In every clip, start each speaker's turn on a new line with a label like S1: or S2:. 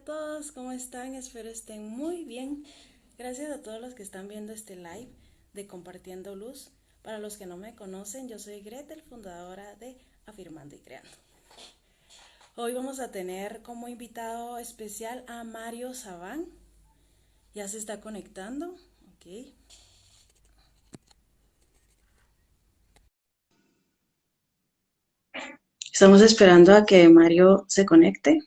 S1: todos, ¿cómo están? Espero estén muy bien. Gracias a todos los que están viendo este live de Compartiendo Luz. Para los que no me conocen, yo soy Gretel, fundadora de Afirmando y Creando. Hoy vamos a tener como invitado especial a Mario Sabán. Ya se está conectando. Ok. Estamos esperando a que Mario se conecte.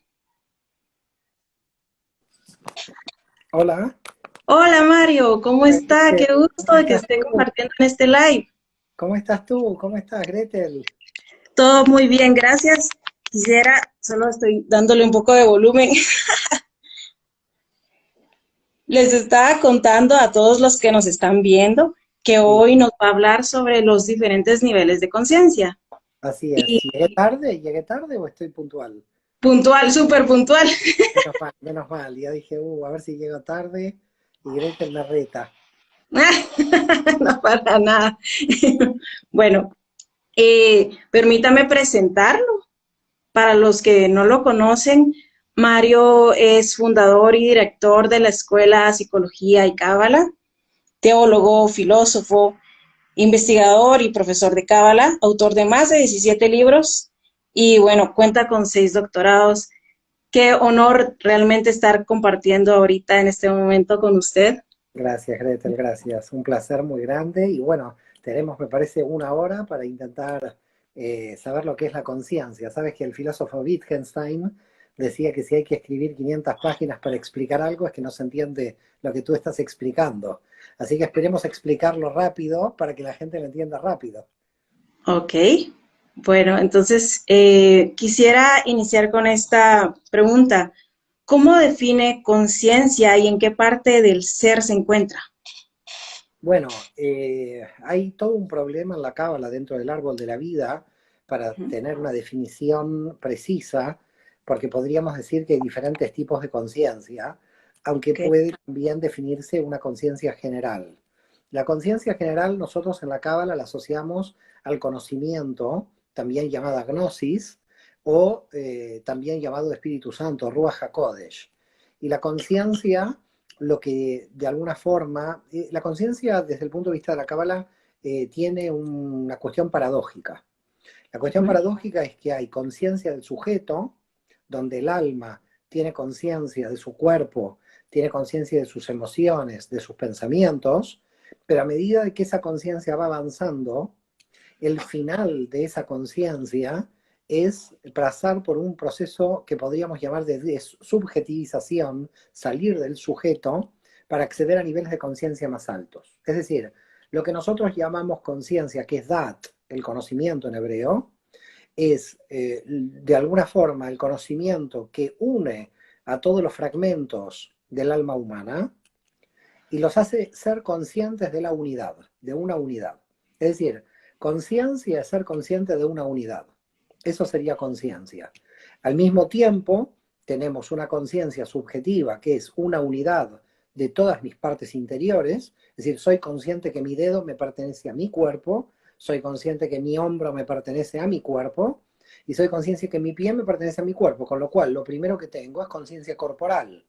S2: Hola,
S1: Hola Mario, ¿cómo está? Qué
S2: ¿cómo
S1: gusto de que
S2: estás
S1: esté
S2: tú?
S1: compartiendo en este live.
S2: ¿Cómo estás tú? ¿Cómo estás, Gretel?
S1: Todo muy bien, gracias. Solo estoy dándole un poco de volumen. Les estaba contando a todos los que nos están viendo que
S2: Sí,
S1: hoy nos va a hablar sobre los diferentes niveles de conciencia.
S2: así es.
S1: Y
S2: ¿Llegué tarde? ¿Llegué tarde o estoy puntual?
S1: puntual, súper puntual.
S2: Menos mal, menos mal. Ya dije, a ver si llego tarde y Gretel me reta.
S1: No para nada. Bueno, permítame presentarlo. Para los que no lo conocen, Mario es fundador y director de la Escuela Psicología y Cábala, teólogo, filósofo, investigador y profesor de Cábala, autor de más de 17 libros y bueno, cuenta con 6 doctorados. Qué honor realmente estar compartiendo ahorita en este momento con usted.
S2: Gracias, Gretel, gracias. Un placer muy grande. Y bueno, tenemos, me parece, una hora para intentar saber lo que es la conciencia. Sabes que el filósofo Wittgenstein decía que si hay que escribir 500 páginas para explicar algo es que no se entiende lo que tú estás explicando. Así que esperemos explicarlo rápido para que la gente lo entienda rápido.
S1: Ok, bueno, entonces quisiera iniciar con esta pregunta. ¿Cómo define conciencia y en qué parte del ser se encuentra?
S2: Bueno, hay todo un problema en la cábala dentro del árbol de la vida para
S1: Ujú.
S2: tener una definición precisa, porque podríamos decir que hay diferentes tipos de conciencia, aunque
S1: Ok.
S2: puede también definirse una conciencia general. La conciencia general nosotros en la cábala la asociamos al conocimiento, también llamada gnosis, o también llamado Espíritu Santo, Ruach HaKodesh. Y la conciencia lo que de alguna forma, la conciencia desde el punto de vista de la Cábala tiene una cuestión paradójica. La cuestión
S1: Ujú.
S2: paradójica es que hay conciencia del sujeto, donde el alma tiene conciencia de su cuerpo, tiene conciencia de sus emociones, de sus pensamientos, pero a medida de que esa conciencia va avanzando, el final de esa conciencia es pasar por un proceso que podríamos llamar de subjetivización, salir del sujeto para acceder a niveles de conciencia más altos. Es decir, lo que nosotros llamamos conciencia, que es dat, el conocimiento en hebreo, es de alguna forma el conocimiento que une a todos los fragmentos del alma humana y los hace ser conscientes de la unidad, de una unidad. Es decir, conciencia es ser consciente de una unidad. Eso sería conciencia. Al mismo tiempo, tenemos una conciencia subjetiva que es una unidad de todas mis partes interiores, es decir, soy consciente que mi dedo me pertenece a mi cuerpo, soy consciente que mi hombro me pertenece a mi cuerpo, y soy consciente que mi pie me pertenece a mi cuerpo, con lo cual lo primero que tengo es conciencia corporal,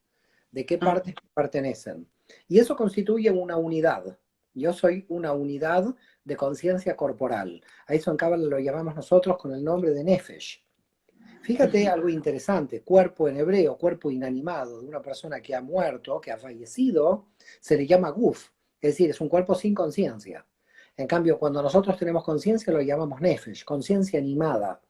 S2: de qué
S1: Ah,
S2: partes pertenecen. Y eso constituye una unidad. Yo soy una unidad de conciencia corporal. A eso en Cábala lo llamamos nosotros con el nombre de Nefesh. Fíjate
S1: ujú.
S2: algo interesante, cuerpo en hebreo, cuerpo inanimado de una persona que ha muerto, que ha fallecido, se le llama guf, es decir, es un cuerpo sin conciencia. En cambio, cuando nosotros tenemos conciencia lo llamamos nefesh, conciencia animada.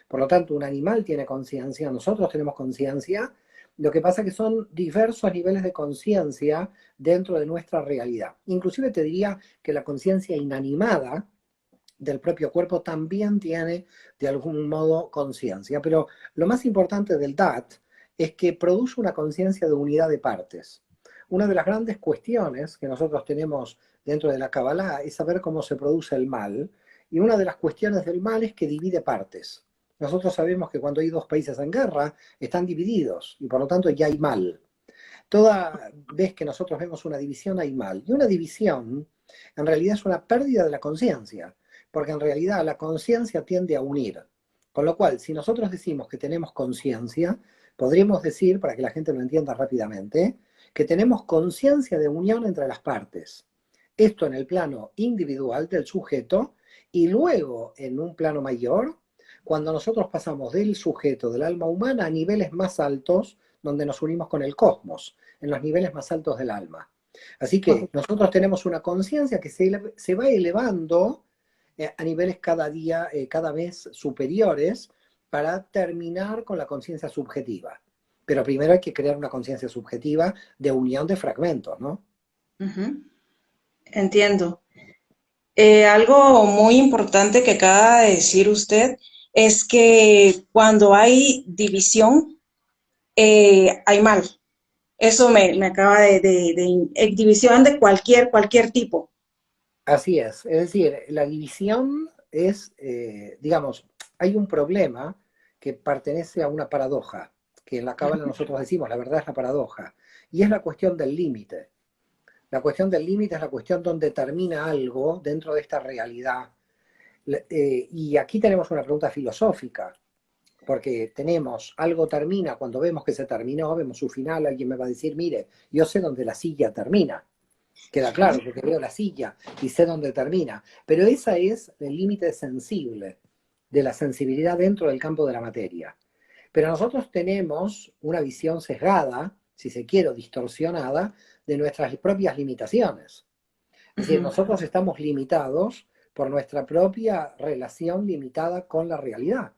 S2: Por lo tanto, un animal tiene conciencia, nosotros tenemos conciencia, lo que pasa es que son diversos niveles de conciencia dentro de nuestra realidad. Inclusive te diría que la conciencia inanimada del propio cuerpo también tiene de algún modo conciencia. Pero lo más importante del DAT es que produce una conciencia de unidad de partes. Una de las grandes cuestiones que nosotros tenemos dentro de la Kabbalah es saber cómo se produce el mal, y una de las cuestiones del mal es que divide partes. Nosotros sabemos que cuando hay dos países en guerra, están divididos y por lo tanto ya hay mal. Toda vez que nosotros vemos una división hay mal. Y una división en realidad es una pérdida de la conciencia, porque en realidad la conciencia tiende a unir. Con lo cual, si nosotros decimos que tenemos conciencia, Podríamos decir, para que la gente lo entienda rápidamente, que tenemos conciencia de unión entre las partes. Esto en el plano individual del sujeto y luego en un plano mayor, cuando nosotros pasamos del sujeto, del alma humana, a niveles más altos, donde nos unimos con el cosmos, en los niveles más altos del alma. Así que nosotros tenemos una conciencia que se va elevando a niveles cada día, cada vez superiores, para terminar con la conciencia subjetiva. Pero primero hay que crear una conciencia subjetiva de unión de fragmentos, ¿no?
S1: Ujú, entiendo. Algo muy importante que acaba de decir usted es que cuando hay división, hay mal. Eso me acaba división de cualquier tipo.
S2: Así es decir, la división es, digamos, hay un problema que pertenece a una paradoja, que en la Cábala nosotros decimos, la verdad es la paradoja, y es la cuestión del límite. La cuestión del límite es la cuestión donde termina algo dentro de esta realidad. Y aquí tenemos una pregunta filosófica, porque tenemos, algo termina, cuando vemos que se terminó, vemos su final, alguien me va a decir, mire, yo sé dónde la silla termina. Queda claro, porque veo la silla y sé dónde termina. Pero ese es el límite sensible de la sensibilidad dentro del campo de la materia. Pero nosotros tenemos una visión sesgada, si se quiere, distorsionada, de nuestras propias limitaciones. Es decir,
S1: Ujú.
S2: nosotros estamos limitados por nuestra propia relación limitada con la realidad.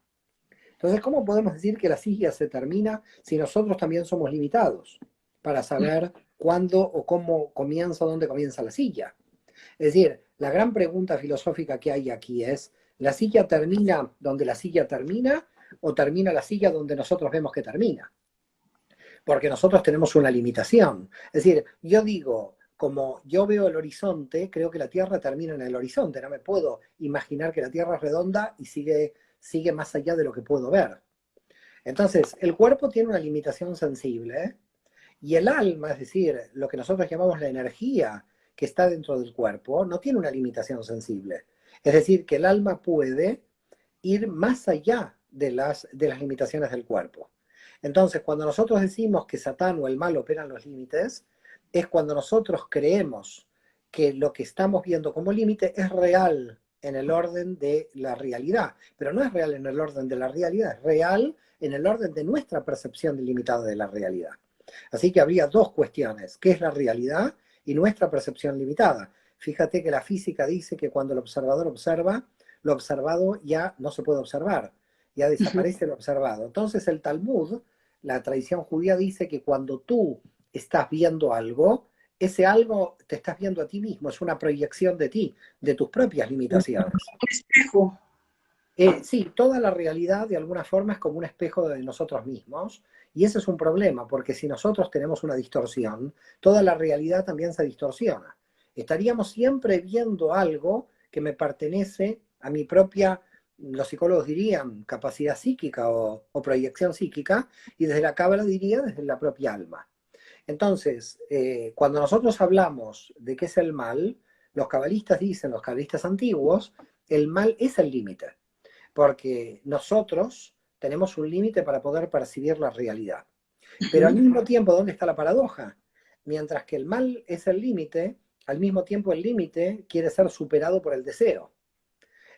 S2: Entonces, ¿cómo podemos decir que la silla se termina si nosotros también somos limitados para saber cuándo o cómo comienza, dónde comienza la silla? Es decir, la gran pregunta filosófica que hay aquí es, ¿la silla termina donde la silla termina o termina la silla donde nosotros vemos que termina? Porque nosotros tenemos una limitación. Es decir, yo digo, como yo veo el horizonte, creo que la Tierra termina en el horizonte. No me puedo imaginar que la Tierra es redonda y sigue más allá de lo que puedo ver. Entonces, el cuerpo tiene una limitación sensible, ¿eh? Y el alma, es decir, lo que nosotros llamamos la energía que está dentro del cuerpo, no tiene una limitación sensible. Es decir, que el alma puede ir más allá de las limitaciones del cuerpo. Entonces, cuando nosotros decimos que Satán o el mal operan los límites, es cuando nosotros creemos que lo que estamos viendo como límite es real en el orden de la realidad, pero no es real en el orden de la realidad, es real en el orden de nuestra percepción delimitada de la realidad. Así que habría dos cuestiones, ¿qué es la realidad y nuestra percepción limitada? Fíjate que la física dice que cuando el observador observa, lo observado ya no se puede observar, ya desaparece lo observado. Entonces el Talmud, la tradición judía, dice que cuando tú estás viendo algo, ese algo te estás viendo a ti mismo, es una proyección de ti, de tus propias limitaciones.
S1: Espejo.
S2: Sí, toda la realidad de alguna forma es como un espejo de nosotros mismos, y ese es un problema, porque si nosotros tenemos una distorsión, toda la realidad también se distorsiona. Estaríamos siempre viendo algo que me pertenece a mi propia, los psicólogos dirían, capacidad psíquica o proyección psíquica, y desde la cábala diría desde la propia alma. Entonces, cuando nosotros hablamos de qué es el mal, los cabalistas dicen, los cabalistas antiguos, el mal es el límite, porque nosotros tenemos un límite para poder percibir la realidad. Pero al
S1: Ujú.
S2: mismo tiempo, ¿dónde está la paradoja? Mientras que el mal es el límite, al mismo tiempo el límite quiere ser superado por el deseo.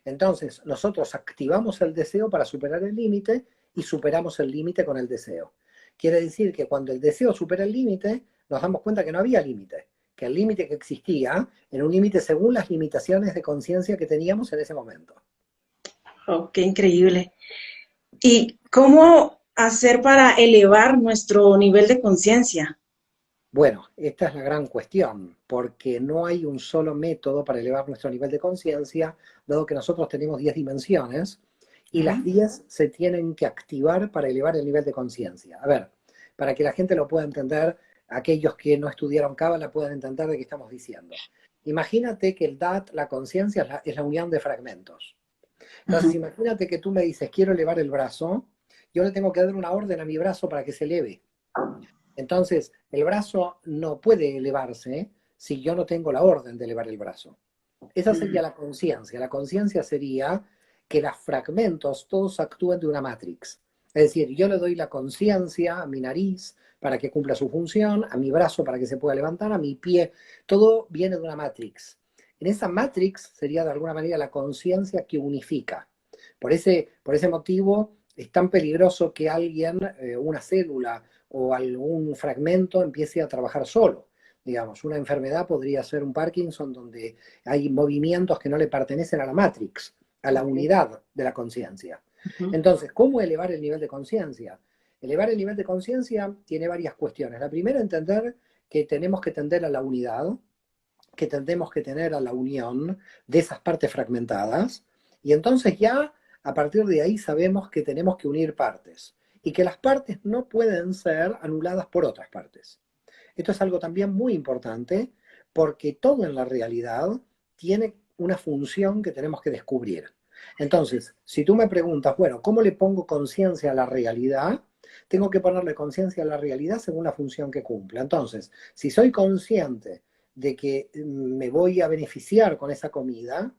S2: Entonces, nosotros activamos el deseo para superar el límite y superamos el límite con el deseo. Quiere decir que cuando el deseo supera el límite, nos damos cuenta que no había límite, que el límite que existía era un límite según las limitaciones de conciencia que teníamos en ese momento.
S1: Oh, qué increíble. ¿Y cómo hacer para elevar nuestro nivel de conciencia?
S2: Bueno, esta es la gran cuestión, porque no hay un solo método para elevar nuestro nivel de conciencia, dado que nosotros tenemos 10 dimensiones y las
S1: Ujú.
S2: 10 se tienen que activar para elevar el nivel de conciencia. A ver, para que la gente lo pueda entender, aquellos que no estudiaron Cábala puedan entender de qué estamos diciendo. Imagínate que el Dat, la conciencia, es la unión de fragmentos. Entonces,
S1: Ujú.
S2: imagínate que tú me dices, quiero elevar el brazo, yo le tengo que dar una orden a mi brazo para que se eleve. Entonces, el brazo no puede elevarse si yo no tengo la orden de elevar el brazo. Esa sería
S1: Ujú.
S2: la conciencia. La conciencia sería que los fragmentos todos actúen de una matrix. Es decir, yo le doy la conciencia a mi nariz para que cumpla su función, a mi brazo para que se pueda levantar, a mi pie. Todo viene de una matrix. En esa matrix sería de alguna manera la conciencia que unifica. Por ese motivo es tan peligroso que alguien, una célula o algún fragmento empiece a trabajar solo. Digamos, una enfermedad podría ser un Parkinson donde hay movimientos que no le pertenecen a la matrix, a la
S1: Ok.
S2: unidad de la conciencia.
S1: Ujú.
S2: Entonces, ¿cómo elevar el nivel de conciencia? Elevar el nivel de conciencia tiene varias cuestiones. La primera, entender que tenemos que tender a la unidad, que tendemos que tener a la unión de esas partes fragmentadas, y entonces ya a partir de ahí sabemos que tenemos que unir partes y que las partes no pueden ser anuladas por otras partes. Esto es algo también muy importante porque todo en la realidad tiene una función que tenemos que descubrir. Entonces, si tú me preguntas, bueno, ¿cómo le pongo conciencia a la realidad? Tengo que ponerle conciencia a la realidad según la función que cumpla. Entonces, si soy consciente de que me voy a beneficiar con esa comida,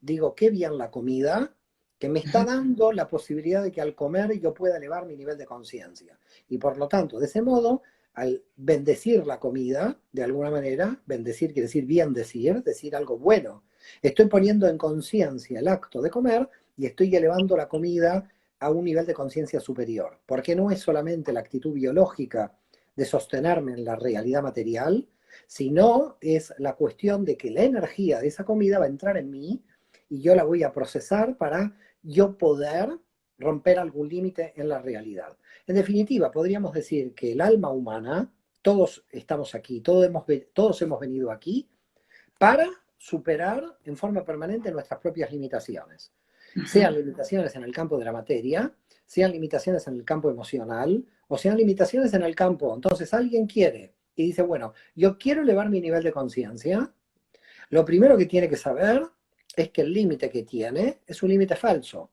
S2: digo, qué bien la comida, que me está dando la posibilidad de que al comer yo pueda elevar mi nivel de conciencia. Y por lo tanto, de ese modo, al bendecir la comida, de alguna manera, bendecir quiere decir bien decir algo bueno. Estoy poniendo en conciencia el acto de comer y estoy elevando la comida a un nivel de conciencia superior, porque no es solamente la actitud biológica de sostenerme en la realidad material, sino es la cuestión de que la energía de esa comida va a entrar en mí y yo la voy a procesar para yo poder romper algún límite en la realidad. En definitiva, podríamos decir que el alma humana, todos estamos aquí, todos hemos venido aquí para superar en forma permanente nuestras propias limitaciones. Sean
S1: Ujú.
S2: limitaciones en el campo de la materia, sean limitaciones en el campo emocional, o sean limitaciones en el campo. Entonces alguien quiere y dice, bueno, yo quiero elevar mi nivel de conciencia. Lo primero que tiene que saber es que el límite que tiene es un límite falso,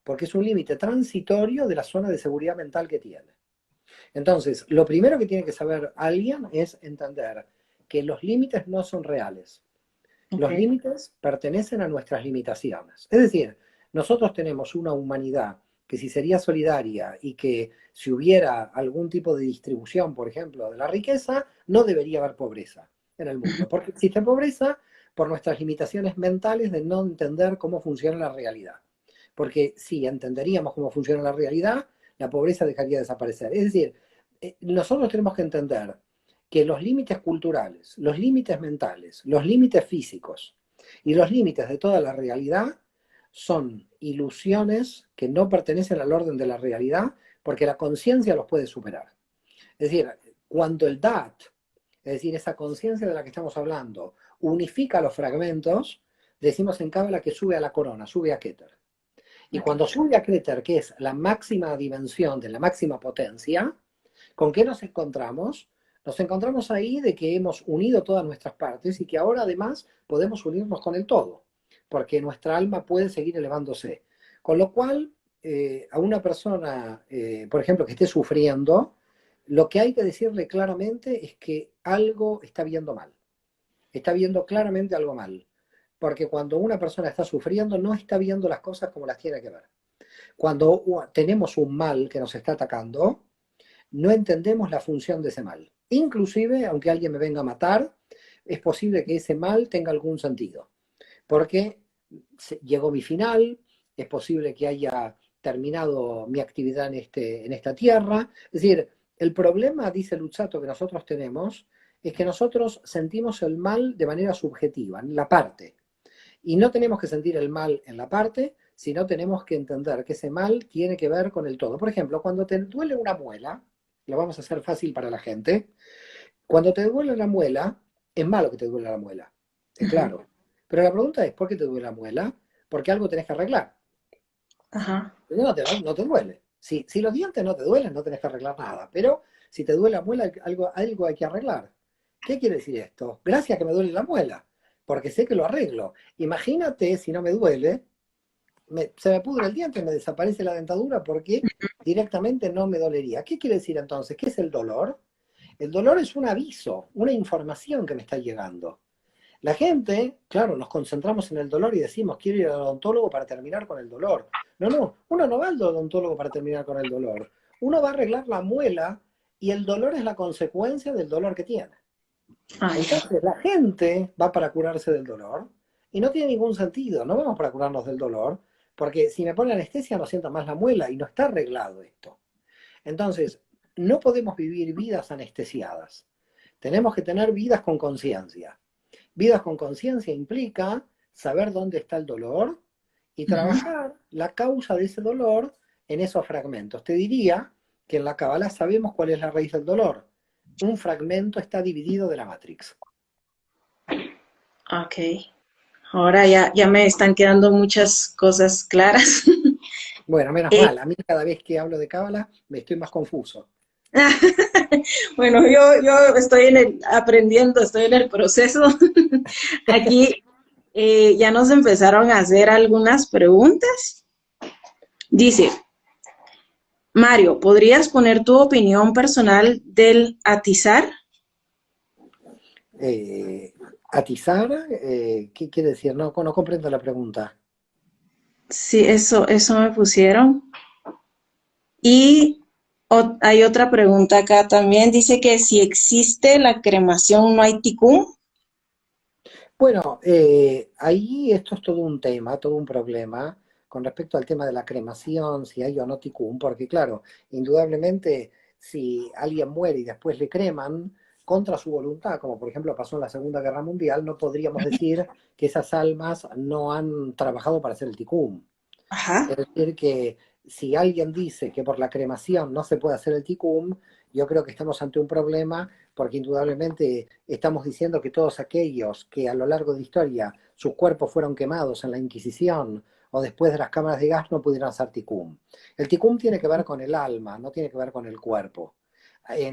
S2: porque es un límite transitorio de la zona de seguridad mental que tiene. Entonces, lo primero que tiene que saber alguien es entender que los límites no son reales.
S1: Ok.
S2: Los límites pertenecen a nuestras limitaciones. Es decir, nosotros tenemos una humanidad que si sería solidaria y que si hubiera algún tipo de distribución, por ejemplo, de la riqueza, no debería haber pobreza en el mundo. Porque existe pobreza por nuestras limitaciones mentales de no entender cómo funciona la realidad. Porque si entenderíamos cómo funciona la realidad, la pobreza dejaría de desaparecer. Es decir, nosotros tenemos que entender que los límites culturales, los límites mentales, los límites físicos y los límites de toda la realidad son ilusiones que no pertenecen al orden de la realidad porque la conciencia los puede superar. Es decir, cuando el DAT, es decir, esa conciencia de la que estamos hablando, unifica los fragmentos, decimos en Cábala que sube a la corona, sube a Keter. Y
S1: Ok.
S2: cuando sube a Keter, que es la máxima dimensión de la máxima potencia, ¿con qué nos encontramos? Nos encontramos ahí de que hemos unido todas nuestras partes y que ahora además podemos unirnos con el todo, porque nuestra alma puede seguir elevándose. Con lo cual, a una persona, por ejemplo, que esté sufriendo, lo que hay que decirle claramente es que algo está viendo mal. Está viendo claramente algo mal. Porque cuando una persona está sufriendo, no está viendo las cosas como las tiene que ver. Cuando tenemos un mal que nos está atacando, no entendemos la función de ese mal. Inclusive, aunque alguien me venga a matar, es posible que ese mal tenga algún sentido, porque llegó mi final, es posible que haya terminado mi actividad en esta tierra. Es decir, el problema, dice Luzzatto, que nosotros tenemos, es que nosotros sentimos el mal de manera subjetiva, en la parte. Y no tenemos que sentir el mal en la parte, sino tenemos que entender que ese mal tiene que ver con el todo. Por ejemplo, cuando te duele una muela, lo vamos a hacer fácil para la gente, cuando te duele la muela, es malo que te duele la muela, es
S1: Ujú.
S2: claro. Pero la pregunta es, ¿por qué te duele la muela? Porque algo tenés que arreglar.
S1: Ajá.
S2: No te duele. Si los dientes no te duelen, no tenés que arreglar nada. Pero si te duele la muela, algo hay que arreglar. ¿Qué quiere decir esto? Gracias que me duele la muela, porque sé que lo arreglo. Imagínate si no me duele, se me pudre el diente, me desaparece la dentadura porque directamente no me dolería. ¿Qué quiere decir entonces? ¿Qué es el dolor? El dolor es un aviso, una información que me está llegando. La gente, claro, nos concentramos en el dolor y decimos, quiero ir al odontólogo para terminar con el dolor. No, no, uno no va al odontólogo para terminar con el dolor. Uno va a arreglar la muela y el dolor es la consecuencia del dolor que tiene.
S1: Ay,
S2: Entonces, la gente va para curarse del dolor y no tiene ningún sentido. No vamos para curarnos del dolor, porque si me pone anestesia no sienta más la muela y no está arreglado esto. Entonces, no podemos vivir vidas anestesiadas. Tenemos que tener vidas con conciencia. Vidas con conciencia implica saber dónde está el dolor y
S1: ujú.
S2: trabajar la causa de ese dolor en esos fragmentos. Te diría que en la Kabbalah sabemos cuál es la raíz del dolor. Un fragmento está dividido de la Matrix.
S1: Ok. Ahora ya me están quedando muchas cosas claras.
S2: Bueno, menos
S1: Eh,
S2: mal, a mí cada vez que hablo de Kabbalah me estoy más confuso.
S1: bueno, yo estoy aprendiendo, estoy en el proceso. Aquí ya nos empezaron a hacer algunas preguntas. Dice, Mario, ¿podrías poner tu opinión personal del atizar?
S2: Eh, Atizar, ¿qué quiere decir? No, no comprendo la pregunta.
S1: Sí, eso me pusieron. Y hay otra pregunta acá también. Dice que si existe la cremación, no hay ticún.
S2: Bueno, ahí esto es todo un tema, todo un problema con respecto al tema de la cremación, si hay o no ticún, porque claro, indudablemente si alguien muere y después le creman contra su voluntad, como por ejemplo pasó en la Segunda Guerra Mundial, no podríamos decir que esas almas no han trabajado para hacer el ticún.
S1: Ajá.
S2: Es decir, que si alguien dice que por la cremación no se puede hacer el ticum, yo creo que estamos ante un problema porque indudablemente estamos diciendo que todos aquellos que a lo largo de la historia sus cuerpos fueron quemados en la Inquisición o después de las cámaras de gas no pudieron hacer ticum. El ticum tiene que ver con el alma, no tiene que ver con el cuerpo.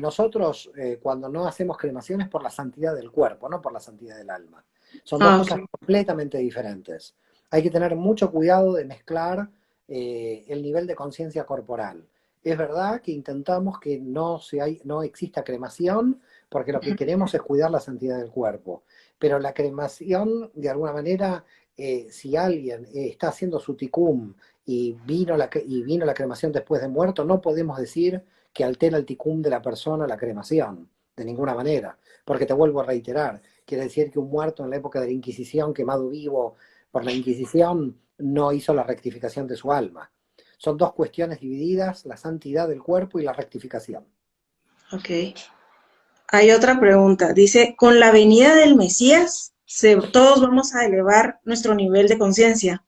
S2: Nosotros cuando no hacemos cremaciones por la santidad del cuerpo, no por la santidad del alma. Son dos
S1: Ah,
S2: cosas
S1: ok.
S2: completamente diferentes. Hay que tener mucho cuidado de mezclar el nivel de conciencia corporal. Es verdad que intentamos que no exista cremación porque lo que queremos es cuidar la santidad del cuerpo, pero la cremación, de alguna manera, si alguien está haciendo su ticum y vino la cremación después de muerto, no podemos decir que altera el ticum de la persona la cremación, de ninguna manera, porque te vuelvo a reiterar, quiere decir que un muerto en la época de la Inquisición, quemado vivo por la Inquisición, no hizo la rectificación de su alma. Son dos cuestiones divididas, la santidad del cuerpo y la rectificación.
S1: Ok. Hay otra pregunta. Dice, con la venida del Mesías, todos vamos a elevar nuestro nivel de conciencia.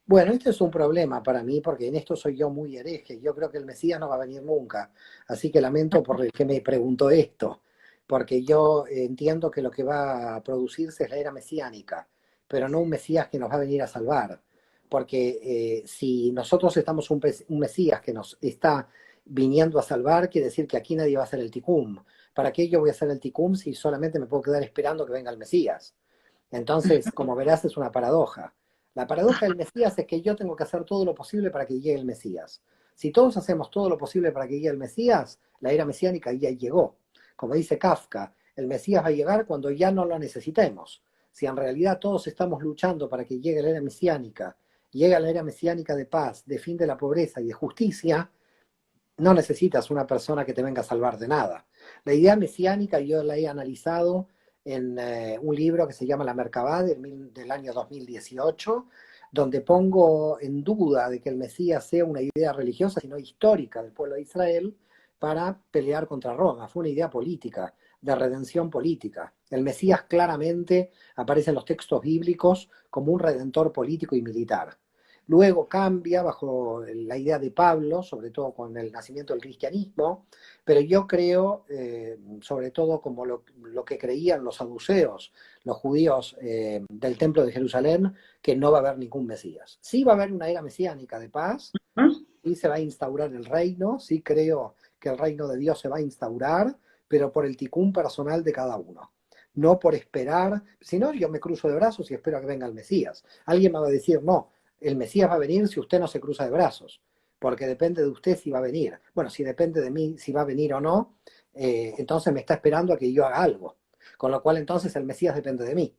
S2: Bueno, este es un problema para mí porque en esto soy yo muy hereje. Yo creo que el Mesías no va a venir nunca. Así que lamento por el que me preguntó esto, porque yo entiendo que lo que va a producirse es la era mesiánica, pero no un Mesías que nos va a venir a salvar. Porque si nosotros estamos un Mesías que nos está viniendo a salvar, quiere decir que aquí nadie va a hacer el ticum. ¿Para qué yo voy a hacer el ticum si solamente me puedo quedar esperando que venga el Mesías? Entonces, como verás, es una paradoja. La paradoja del Mesías es que yo tengo que hacer todo lo posible para que llegue el Mesías. Si todos hacemos todo lo posible para que llegue el Mesías, la era mesiánica ya llegó. Como dice Kafka, el Mesías va a llegar cuando ya no lo necesitemos. Si en realidad todos estamos luchando para que llegue la era mesiánica, llegue la era mesiánica de paz, de fin de la pobreza y de justicia, no necesitas una persona que te venga a salvar de nada. La idea mesiánica yo la he analizado en un libro que se llama La Merkabah del año 2018, donde pongo en duda de que el Mesías sea una idea religiosa, sino histórica del pueblo de Israel para pelear contra Roma. Fue una idea política, de redención política. El Mesías claramente aparece en los textos bíblicos como un redentor político y militar. Luego cambia bajo la idea de Pablo, sobre todo con el nacimiento del cristianismo, pero yo creo, sobre todo como lo que creían los saduceos, los judíos del templo de Jerusalén, que no va a haber ningún Mesías. Sí va a haber una era mesiánica de paz,
S1: ¿No?
S2: sí se va a instaurar el reino, sí creo que el reino de Dios se va a instaurar, pero por el ticún personal de cada uno. No por esperar, si no yo me cruzo de brazos y espero a que venga el Mesías. Alguien me va a decir, no, el Mesías va a venir si usted no se cruza de brazos, porque depende de usted si va a venir. Bueno, si depende de mí si va a venir o no, entonces me está esperando a que yo haga algo. Con lo cual entonces el Mesías depende de mí.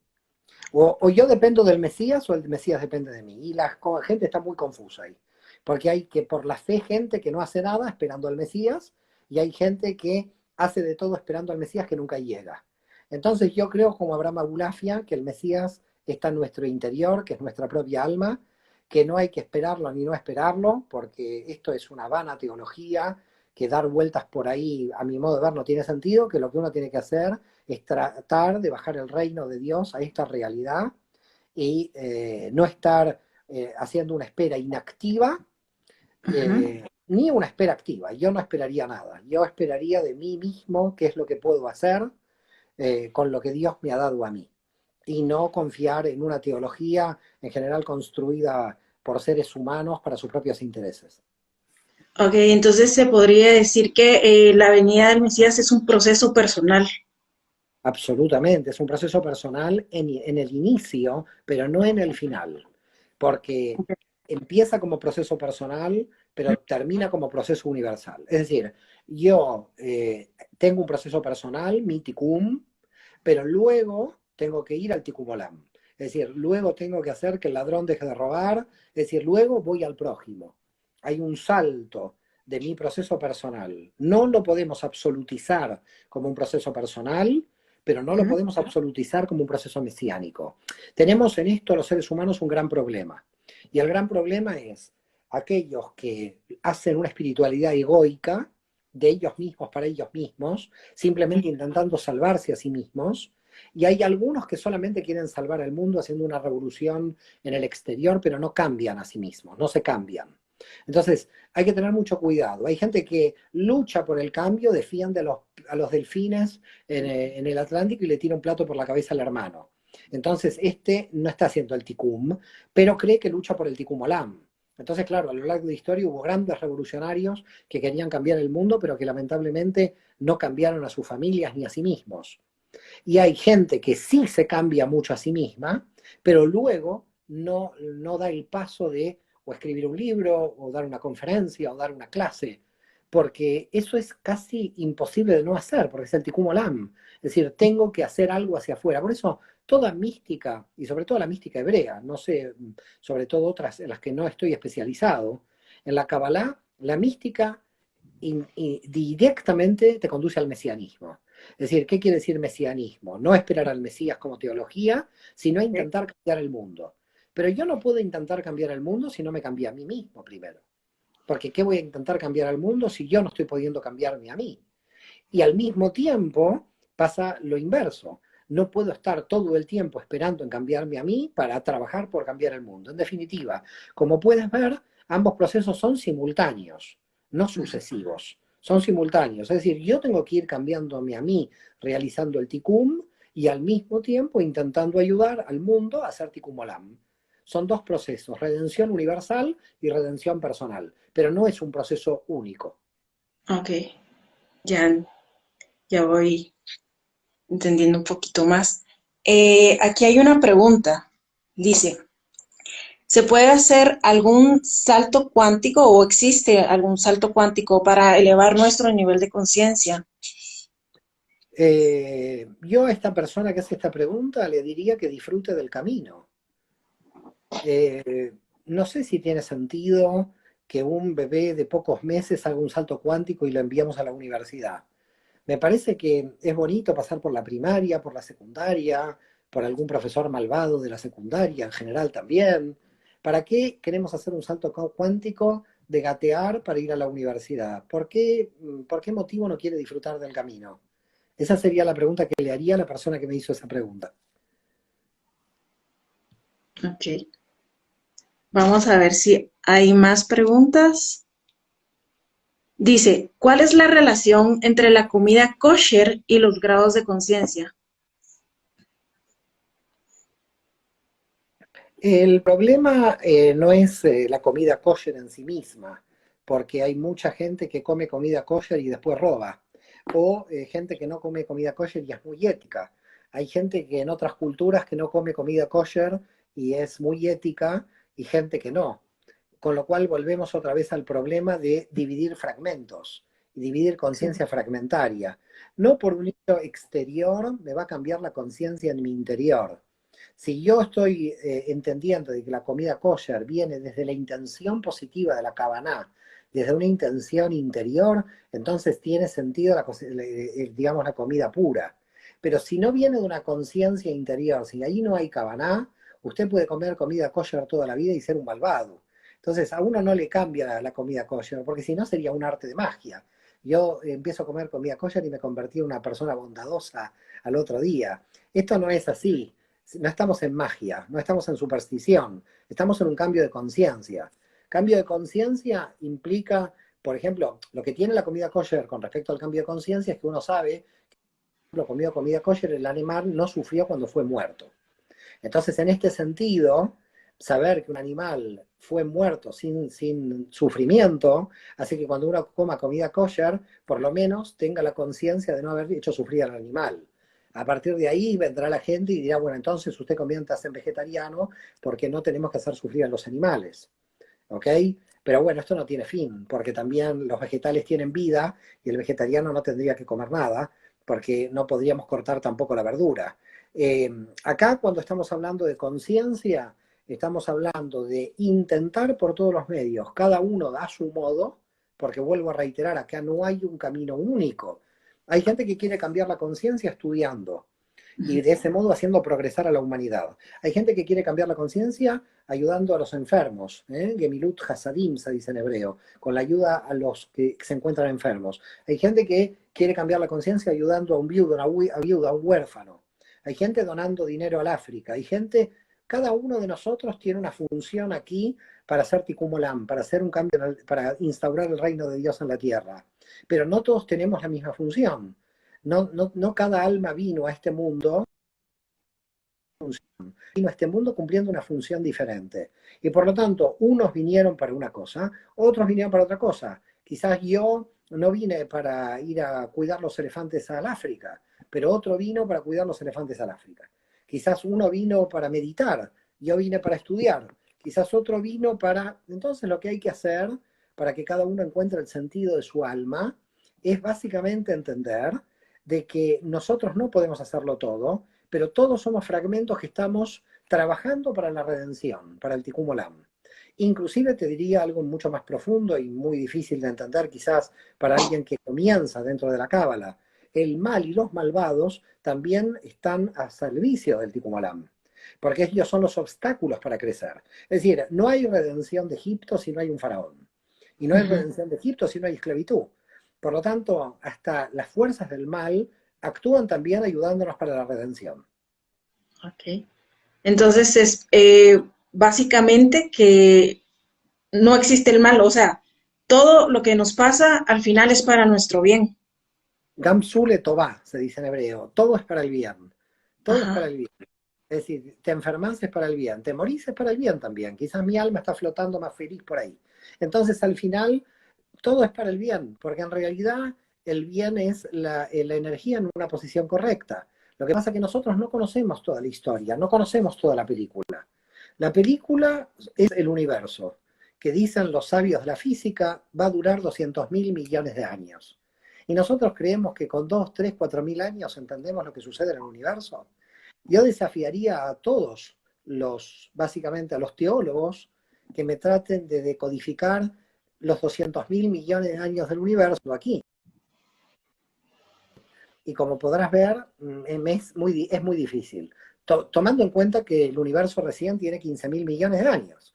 S2: O yo dependo del Mesías o el Mesías depende de mí. Y la gente está muy confusa ahí. Porque hay que, por la fe, gente que no hace nada esperando al Mesías, y hay gente que hace de todo esperando al Mesías que nunca llega. Entonces yo creo, como Abraham Abulafia, que el Mesías está en nuestro interior, que es nuestra propia alma, que no hay que esperarlo ni no esperarlo, porque esto es una vana teología, que dar vueltas por ahí, a mi modo de ver, no tiene sentido, que lo que uno tiene que hacer es tratar de bajar el reino de Dios a esta realidad y no estar haciendo una espera inactiva,
S1: Ujú.
S2: ni una espera activa. Yo no esperaría nada. Yo esperaría de mí mismo qué es lo que puedo hacer con lo que Dios me ha dado a mí. Y no confiar en una teología en general construida por seres humanos para sus propios intereses.
S1: Ok, entonces se podría decir que la venida del Mesías es un proceso personal.
S2: Absolutamente, es un proceso personal en el inicio, pero no en el final, porque empieza como proceso personal, pero termina como proceso universal. Es decir, yo tengo un proceso personal, mi ticum, pero luego tengo que ir al ticum olam. Es decir, luego tengo que hacer que el ladrón deje de robar, es decir, luego voy al prójimo. Hay un salto de mi proceso personal. No lo podemos absolutizar como un proceso personal, pero no lo
S1: Ujú.
S2: podemos absolutizar como un proceso mesiánico. Tenemos en esto los seres humanos un gran problema. Y el gran problema es aquellos que hacen una espiritualidad egoica de ellos mismos para ellos mismos, simplemente intentando salvarse a sí mismos, y hay algunos que solamente quieren salvar al mundo haciendo una revolución en el exterior, pero no cambian a sí mismos, no se cambian. Entonces, hay que tener mucho cuidado. Hay gente que lucha por el cambio, defiende a los delfines en el Atlántico y le tira un plato por la cabeza al hermano. Entonces, este no está haciendo el ticum, pero cree que lucha por el ticum olam. Entonces, claro, a lo largo de la historia hubo grandes revolucionarios que querían cambiar el mundo, pero que lamentablemente no cambiaron a sus familias ni a sí mismos. Y hay gente que sí se cambia mucho a sí misma, pero luego no da el paso de o escribir un libro, o dar una conferencia, o dar una clase, porque eso es casi imposible de no hacer, porque es el tikkun olam. Es decir, tengo que hacer algo hacia afuera. Por eso, toda mística, y sobre todo la mística hebrea, no sé, sobre todo otras en las que no estoy especializado, en la Kabbalah, la mística directamente te conduce al mesianismo. Es decir, ¿qué quiere decir mesianismo? No esperar al Mesías como teología, sino intentar cambiar el mundo. Pero yo no puedo intentar cambiar el mundo si no me cambia a mí mismo primero. Porque ¿qué voy a intentar cambiar al mundo si yo no estoy pudiendo cambiarme a mí? Y al mismo tiempo pasa lo inverso. No puedo estar todo el tiempo esperando en cambiarme a mí para trabajar por cambiar el mundo. En definitiva, como puedes ver, ambos procesos son simultáneos, no sucesivos. Son simultáneos. Es decir, yo tengo que ir cambiándome a mí, realizando el tikkun, y al mismo tiempo intentando ayudar al mundo a hacer tikkun olam. Son dos procesos, redención universal y redención personal, pero no es un proceso único.
S1: Ok, ya, ya voy entendiendo un poquito más. Aquí hay una pregunta. Dice, ¿se puede hacer algún salto cuántico o existe algún salto cuántico para elevar nuestro nivel de conciencia?
S2: Yo a esta persona que hace esta pregunta le diría que disfrute del camino. Eh, no sé si tiene sentido que un bebé de pocos meses haga un salto cuántico y lo enviamos a la universidad. Me parece que es bonito pasar por la primaria, por la secundaria, por algún profesor malvado de la secundaria en general también. ¿Para qué queremos hacer un salto cuántico de gatear para ir a la universidad? Por qué motivo no quiere disfrutar del camino? Esa sería la pregunta que le haría a la persona que me hizo esa pregunta.
S1: Ok, vamos a ver si hay más preguntas. Dice, ¿cuál es la relación entre la comida kosher y los grados de conciencia?
S2: El problema no es la comida kosher en sí misma, porque hay mucha gente que come comida kosher y después roba, o gente que no come comida kosher y es muy ética. Hay gente que en otras culturas que no come comida kosher y es muy ética, y gente que no. Con lo cual volvemos otra vez al problema de dividir fragmentos y dividir
S1: Sí.
S2: conciencia fragmentaria. No por un hecho exterior me va a cambiar la conciencia en mi interior. Si yo estoy entendiendo de que la comida kosher viene desde la intención positiva de la Kavaná, desde una intención interior, entonces tiene sentido digamos, la comida pura. Pero si no viene de una conciencia interior, si ahí no hay Kavaná, usted puede comer comida kosher toda la vida y ser un malvado. Entonces a uno no le cambia la comida kosher, porque si no sería un arte de magia. Yo empiezo a comer comida kosher y me convertí en una persona bondadosa al otro día. Esto no es así. No estamos en magia, no estamos en superstición, estamos en un cambio de conciencia. Cambio de conciencia implica, por ejemplo, lo que tiene la comida kosher con respecto al cambio de conciencia es que uno sabe que lo comido comida kosher, el animal no sufrió cuando fue muerto. Entonces, en este sentido, saber que un animal fue muerto sin sufrimiento, hace que cuando uno coma comida kosher, por lo menos tenga la conciencia de no haber hecho sufrir al animal. A partir de ahí vendrá la gente y dirá, bueno, entonces usted comienza a ser vegetariano porque no tenemos que hacer sufrir a los animales. ¿Ok? Pero bueno, esto no tiene fin, porque también los vegetales tienen vida y el vegetariano no tendría que comer nada, porque no podríamos cortar tampoco la verdura. Acá cuando estamos hablando de conciencia, estamos hablando de intentar por todos los medios, cada uno a su modo, porque vuelvo a reiterar, acá no hay un camino único. Hay gente que quiere cambiar la conciencia estudiando y de ese modo haciendo progresar a la humanidad. Hay gente que quiere cambiar la conciencia ayudando a los enfermos, Gemilut Hasadim se dice en hebreo, con la ayuda a los que se encuentran enfermos. Hay gente que quiere cambiar la conciencia ayudando a un viudo, a un huérfano. Hay gente donando dinero al África. Hay gente, cada uno de nosotros tiene una función aquí para hacer Tikkun Olam, para hacer un cambio, para instaurar el reino de Dios en la tierra. Pero no todos tenemos la misma función. No cada alma vino a este mundo vino a este mundo cumpliendo una función diferente. Y por lo tanto, unos vinieron para una cosa, otros vinieron para otra cosa. Quizás yo no vine para ir a cuidar los elefantes al África, pero otro vino para cuidar los elefantes al África. Quizás uno vino para meditar, yo vine para estudiar. Quizás otro vino para... Entonces lo que hay que hacer para que cada uno encuentre el sentido de su alma es básicamente entender de que nosotros no podemos hacerlo todo, pero todos somos fragmentos que estamos trabajando para la redención, para el Tikkun Olam. Inclusive te diría algo mucho más profundo y muy difícil de entender quizás para alguien que comienza dentro de la Cábala. El mal y los malvados también están a servicio del Tikkun Olam, porque ellos son los obstáculos para crecer. Es decir, no hay redención de Egipto si no hay un faraón. Y no hay redención de Egipto si no hay esclavitud. Por lo tanto, hasta las fuerzas del mal actúan también ayudándonos para la redención.
S1: Ok. Entonces es básicamente que no existe el mal, o sea, todo lo que nos pasa al final es para nuestro bien.
S2: Gamsule Tová, se dice en hebreo, todo es para el bien, todo es para
S1: Ajá.
S2: el bien. Es decir, te enfermas es para el bien, te morís es para el bien también. Quizás mi alma está flotando más feliz por ahí. Entonces, al final, todo es para el bien, porque en realidad el bien es la energía en una posición correcta. Lo que pasa es que nosotros no conocemos toda la historia, no conocemos toda la película. La película es el universo, que dicen los sabios de la física va a durar 200.000 millones de años. Y nosotros creemos que con 2, 3, 4.000 años entendemos lo que sucede en el universo. Yo desafiaría a todos básicamente a los teólogos, que me traten de decodificar los 200.000 millones de años del universo aquí. Y como podrás ver, es muy difícil, tomando en cuenta que el universo recién tiene 15.000 millones de años.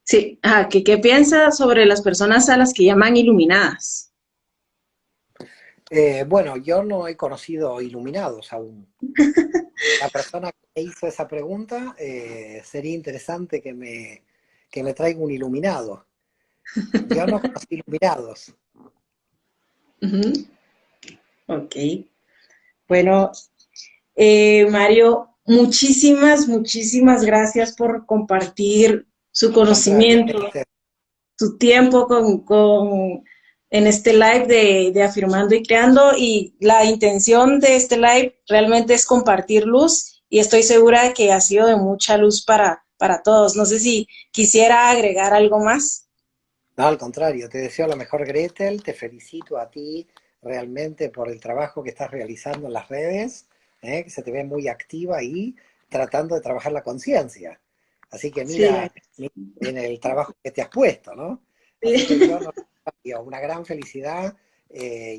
S1: Sí, ¿qué piensa sobre las personas a las que llaman iluminadas?
S2: Bueno, yo no he conocido iluminados aún. La persona que hizo esa pregunta, sería interesante que me traiga un iluminado. Yo no conocí iluminados.
S1: Ujú. Ok. Bueno, Mario, muchísimas gracias por compartir su
S2: Al contrario,
S1: conocimiento, su tiempo en este live de Afirmando y Creando. Y la intención de este live realmente es compartir luz y estoy segura de que ha sido de mucha luz para todos. No sé si quisiera agregar algo más.
S2: no, al contrario, te deseo lo mejor, Gretel, te felicito a ti realmente por el trabajo que estás realizando en las redes, que se te ve muy activa ahí, tratando de trabajar la conciencia. Así que
S1: Sí,
S2: mira en el trabajo que te has puesto, ¿no? Así que yo
S1: sí.
S2: no, una gran felicidad,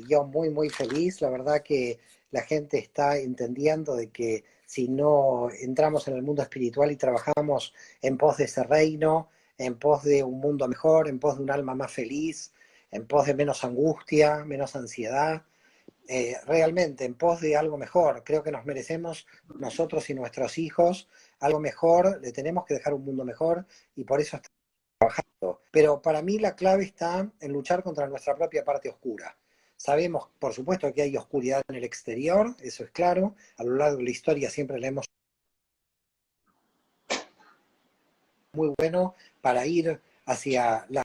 S2: yo muy feliz, la verdad que la gente está entendiendo de que si no entramos en el mundo espiritual y trabajamos en pos de ese reino, en pos de un mundo mejor, en pos de un alma más feliz, en pos de menos angustia, menos ansiedad, realmente en pos de algo mejor. Creo que nos merecemos nosotros y nuestros hijos algo mejor, le tenemos que dejar un mundo mejor y por eso estamos trabajando. Pero para mí la clave está en luchar contra nuestra propia parte oscura. Sabemos, por supuesto, que hay oscuridad en el exterior, eso es claro. A lo largo de la historia siempre le hemos muy bueno para ir hacia la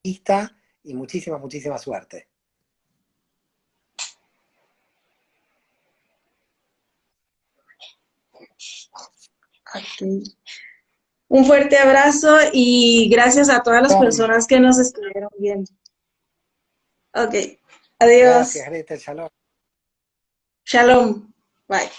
S2: pista y muchísima suerte.
S1: Ok. Un fuerte abrazo y gracias a todas las personas que nos estuvieron viendo. Ok,
S2: Gracias,
S1: adiós.
S2: Gretel. Shalom.
S1: Shalom. Bye.